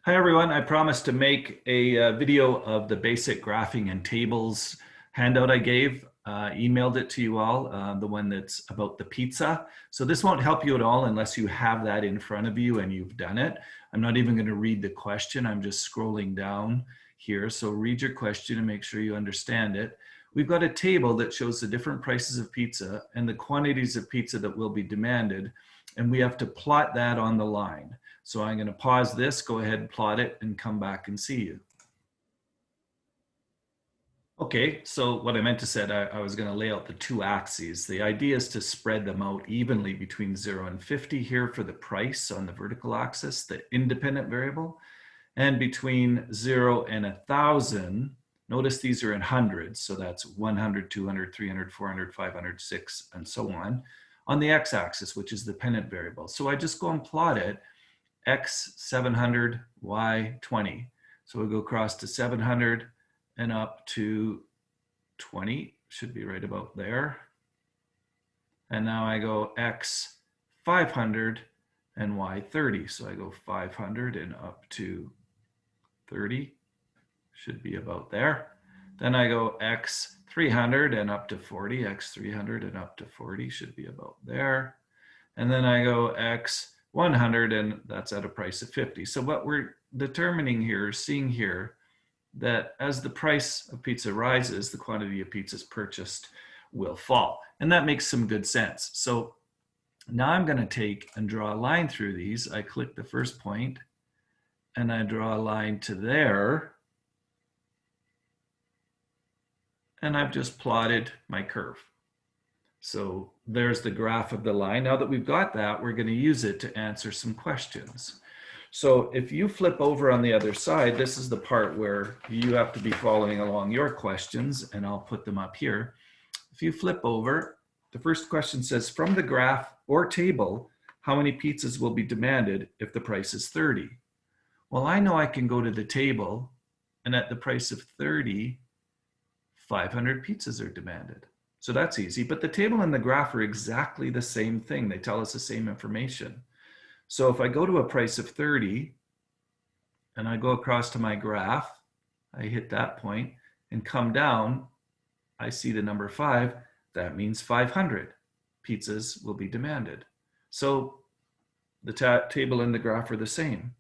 Hi everyone, I promised to make a video of the basic graphing and tables handout I gave. Emailed it to you all, the one that's about the pizza. So this won't help you at all unless you have that in front of you and you've done it. I'm not even going to read the question. I'm just scrolling down here. So read your question and make sure you understand it. We've got a table that shows the different prices of pizza and the quantities of pizza that will be demanded. And we have to plot that on the line. So I'm going to pause this, go ahead and plot it, and come back and see you. Okay, so what I meant to say, I was going to lay out the two axes. The idea is to spread them out evenly between 0 and 50 here for the price on the vertical axis, the independent variable, and between 0 and 1,000. Notice these are in hundreds, so that's 100, 200, 300, 400, 500, 6, and so on the x-axis, which is the dependent variable. So I just go and plot it, x 700, y 20. So we'll go across to 700 and up to 20, should be right about there. And now I go x 500 and y 30. So I go 500 and up to 30, should be about there. Then I go x 300 and up to 40, x 300 and up to 40 should be about there. And then I go x 100 and that's at a price of 50. So what we're determining here, seeing here, that as the price of pizza rises, the quantity of pizzas purchased will fall. And that makes some good sense. So now I'm going to take and draw a line through these. I click the first point and I draw a line to there. And I've just plotted my curve. So there's the graph of the line. Now that we've got that, we're going to use it to answer some questions. So if you flip over on the other side, this is the part where you have to be following along your questions, and I'll put them up here. If you flip over, the first question says, from the graph or table, how many pizzas will be demanded if the price is 30? Well, I know I can go to the table, and at the price of 30, 500 pizzas are demanded. So that's easy, but the table and the graph are exactly the same thing. They tell us the same information. So if I go to a price of 30 and I go across to my graph, I hit that point and come down, I see the number 5. That means 500 pizzas will be demanded. So the table and the graph are the same.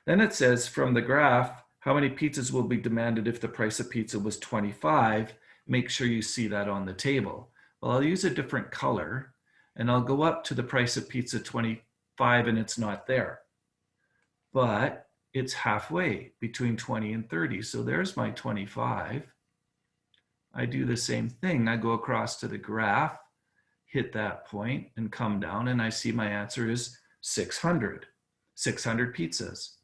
Then it says from the graph, how many pizzas will be demanded if the price of pizza was 25? Make sure you see that on the table. Well, I'll use a different color and I'll go up to the price of pizza 25 and it's not there. But it's halfway between 20 and 30. So there's my 25. I do the same thing. I go across to the graph, hit that point and come down and I see my answer is 600 pizzas.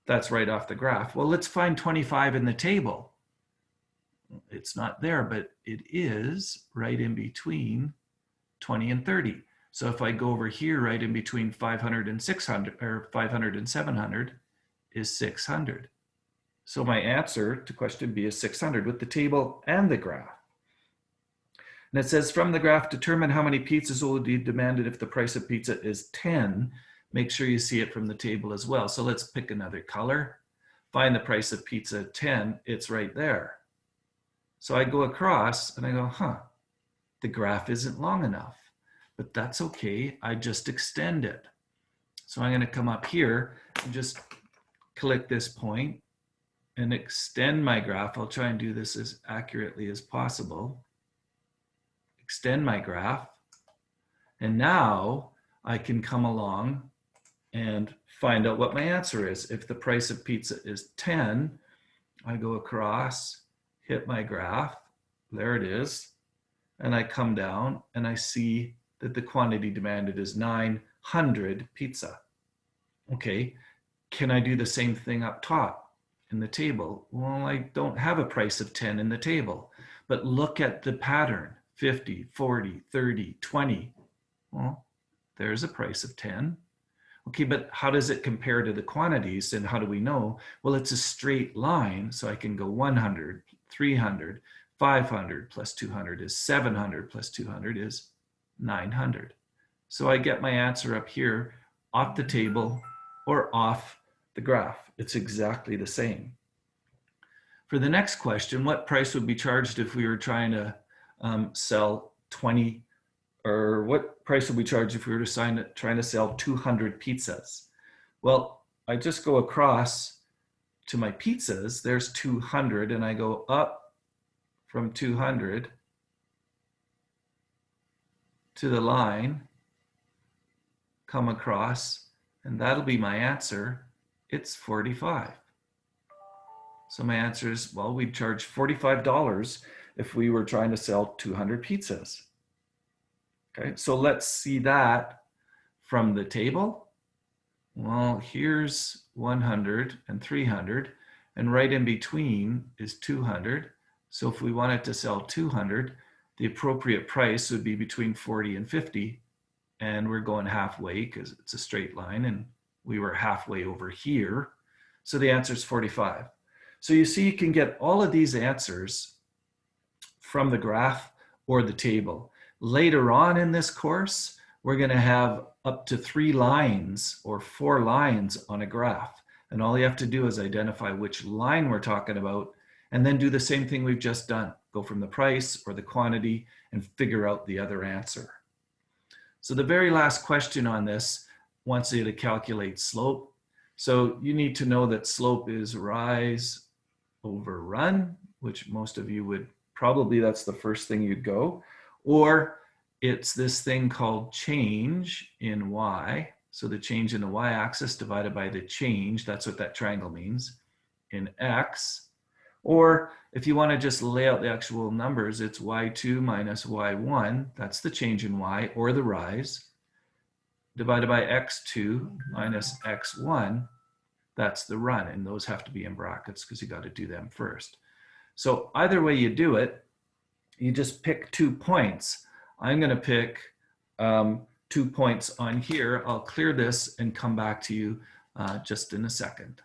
That's right off the graph. Well, let's find 25 in the table. It's not there, but it is right in between 20 and 30. So if I go over here, right in between 500 and 600, or 500 and 700 is 600. So my answer to question B is 600 with the table and the graph. And it says from the graph, determine how many pizzas will be demanded if the price of pizza is 10. Make sure you see it from the table as well. So let's pick another color. Find the price of pizza 10. It's right there. So I go across and I go, the graph isn't long enough, but that's okay. I just extend it. So I'm going to come up here and just click this point and extend my graph. I'll try and do this as accurately as possible. Extend my graph. And now I can come along and find out what my answer is. If the price of pizza is 10, I go across, hit my graph, there it is, and I come down and I see that the quantity demanded is 900 pizza. Okay, can I do the same thing up top in the table? Well, I don't have a price of 10 in the table, but look at the pattern, 50, 40, 30, 20. Well, there's a price of 10. Okay, but how does it compare to the quantities and how do we know? Well, it's a straight line, so I can go 100, 300, 500 plus 200 is 700 plus 200 is 900. So I get my answer up here off the table or off the graph. It's exactly the same. For the next question, what price would be charged if we were trying to sell 20, or what price would we charge if we were trying to sell 200 pizzas? Well, I just go across to my pizzas, there's 200, and I go up from 200 to the line, come across, and that'll be my answer. It's 45. So my answer is, well, we'd charge $45 if we were trying to sell 200 pizzas. Okay, so let's see that from the table. Well, here's 100 and 300, and right in between is 200. So if we wanted to sell 200, the appropriate price would be between 40 and 50, and we're going halfway because it's a straight line, and we were halfway over here. So the answer is 45. So you see, you can get all of these answers from the graph or the table. Later on in this course, we're going to have up to 3 lines or 4 lines on a graph. And all you have to do is identify which line we're talking about, and then do the same thing we've just done. Go from the price or the quantity and figure out the other answer. So the very last question on this wants you to calculate slope. So you need to know that slope is rise over run, which most of you would probably, that's the first thing you'd go. Or it's this thing called change in y. So the change in the y-axis divided by the change, that's what that triangle means, in x. Or if you want to just lay out the actual numbers, it's y2 minus y1, that's the change in y, or the rise, divided by x2 minus x1, that's the run. And those have to be in brackets because you got to do them first. So either way you do it, you just pick 2 points. I'm going to pick 2 points on here. I'll clear this and come back to you just in a second.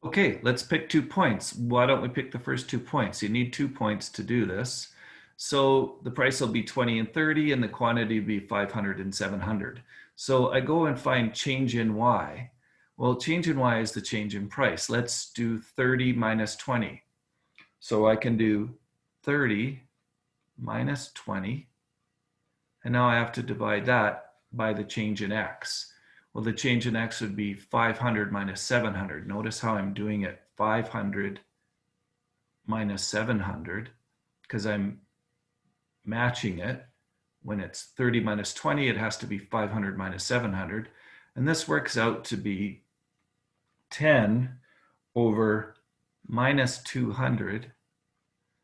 Okay, let's pick 2 points. Why don't we pick the first 2 points? You need 2 points to do this. So the price will be 20 and 30, and the quantity will be 500 and 700. So I go and find change in y. Well, change in y is the change in price. Let's do 30 minus 20. So I can do 30 minus 20, and now I have to divide that by the change in x. Well, the change in x would be 500 minus 700. Notice how I'm doing it, 500 minus 700, because I'm matching it. When it's 30 minus 20, it has to be 500 minus 700. And this works out to be 10 over minus 200.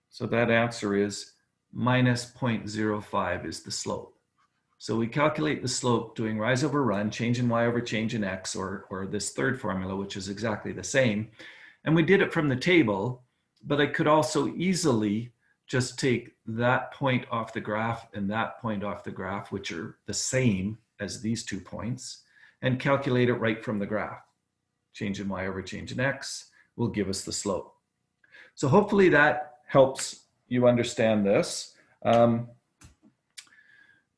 So that answer is minus 0.05 is the slope. So we calculate the slope doing rise over run, change in y over change in x, or this third formula, which is exactly the same. And we did it from the table, but I could also easily just take that point off the graph and that point off the graph, which are the same as these 2 points, and calculate it right from the graph. Change in y over change in x will give us the slope. So hopefully that helps you understand this.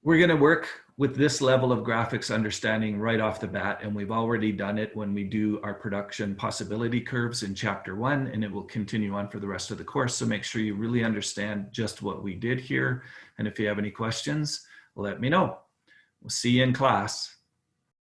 We're going to work with this level of graphics understanding right off the bat, and we've already done it when we do our production possibility curves in chapter 1, and it will continue on for the rest of the course. So make sure you really understand just what we did here. And if you have any questions, let me know. We'll see you in class.